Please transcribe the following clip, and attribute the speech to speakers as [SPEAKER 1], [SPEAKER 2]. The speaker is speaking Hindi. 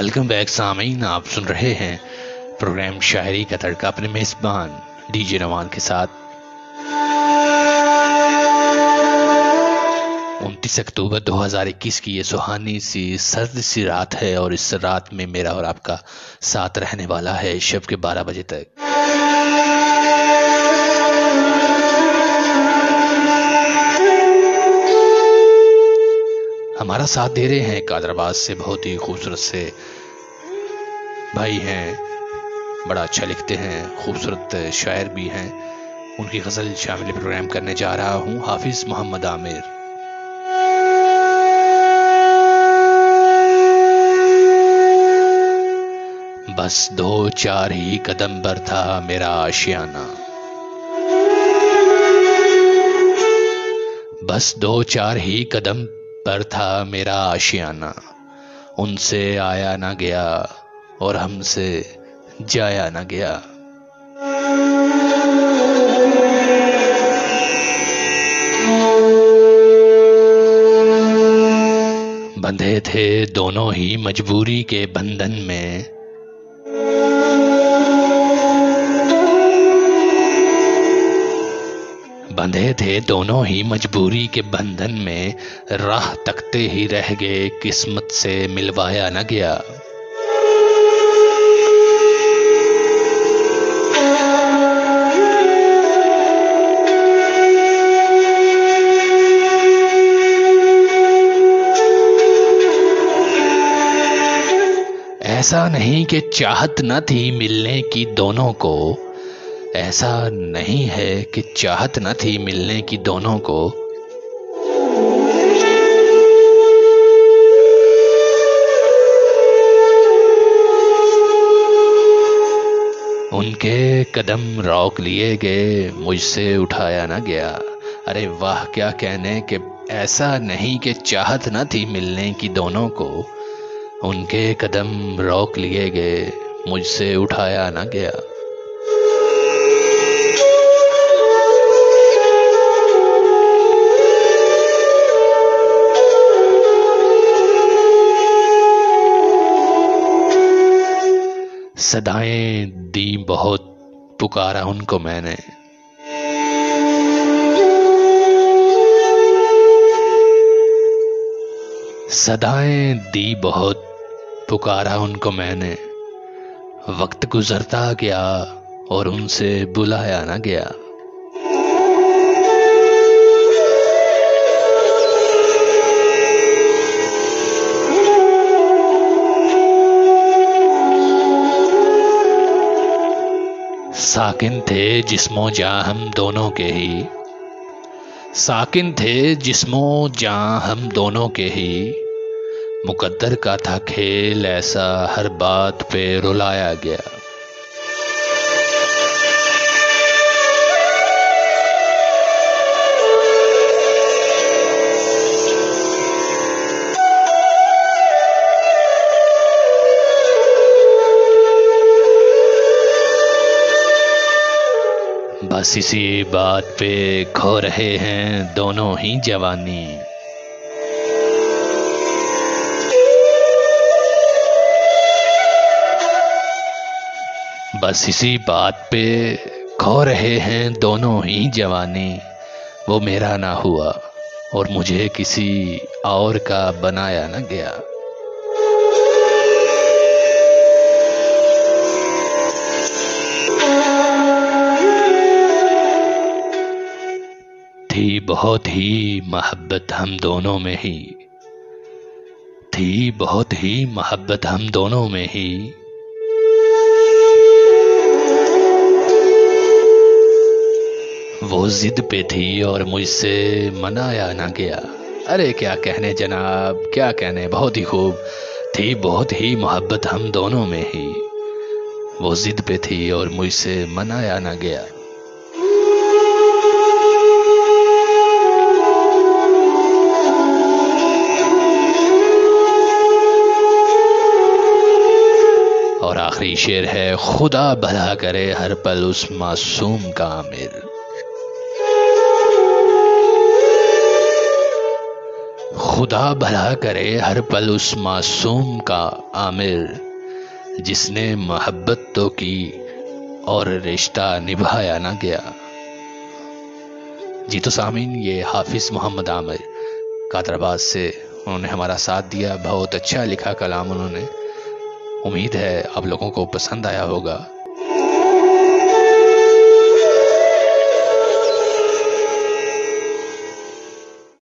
[SPEAKER 1] वेलकम बैक सामीन, आप सुन रहे हैं प्रोग्राम शायरी का तड़का अपने मेजबान डीजे रवान के साथ। 29 अक्टूबर 2021 की ये सुहानी सी सर्द सी रात है और इस रात में मेरा और आपका साथ रहने वाला है शब के 12 बजे तक। हमारा साथ दे रहे हैं कादराबाद से बहुत ही खूबसूरत से भाई हैं, बड़ा अच्छा लिखते हैं, खूबसूरत शायर भी हैं। उनकी गज़ल शामिल प्रोग्राम करने जा रहा हूं, हाफिज मोहम्मद आमिर। बस 2-4 ही कदम पर था मेरा आशियाना, बस 2-4 ही कदम पर था मेरा आशियाना। उनसे आया ना गया और हमसे जाया ना गया। बंधे थे दोनों ही मजबूरी के बंधन में, बंधे थे दोनों ही मजबूरी के बंधन में। राह तकते ही रह गए, किस्मत से मिलवाया न गया। ऐसा नहीं कि चाहत न थी मिलने की दोनों को, ऐसा नहीं है कि चाहत न थी मिलने की दोनों को। उनके कदम रोक लिए गए, मुझसे उठाया ना गया। अरे वाह, क्या कहने कि ऐसा नहीं कि चाहत न थी मिलने की दोनों को। उनके कदम रोक लिए गए, मुझसे उठाया ना गया। सदाएं दी बहुत, पुकारा उनको मैंने, सदाएं दी बहुत, पुकारा उनको मैंने। वक्त गुजरता गया और उनसे बुलाया ना गया। साकिन थे जिस्मों जां हम दोनों के ही, साकिन थे जिस्मों जां हम दोनों के ही। मुकद्दर का था खेल ऐसा, हर बात पे रुलाया गया। बस इसी बात पे खो रहे हैं दोनों ही जवानी। बस इसी बात पे खो रहे हैं दोनों ही जवानी। वो मेरा ना हुआ और मुझे किसी और का बनाया ना गया। थी बहुत ही मोहब्बत हम दोनों में ही, थी बहुत ही मोहब्बत हम दोनों में ही। वो जिद पे थी और मुझसे मनाया ना गया। अरे क्या कहने जनाब, क्या कहने, बहुत ही खूब। थी बहुत ही मोहब्बत हम दोनों में ही, वो जिद पे थी और मुझसे मनाया ना गया। और आखिरी शेर है, खुदा भला करे हर पल उस मासूम का आमिर। खुदा भला करे हर पल उस मासूम का आमिर, जिसने मोहब्बत तो की और रिश्ता निभाया ना गया। जी तो सामीन, ये हाफिज़ मोहम्मद आमिर कादराबाद से उन्होंने हमारा साथ दिया। बहुत अच्छा लिखा कलाम उन्होंने। उम्मीद है आप लोगों को पसंद आया होगा।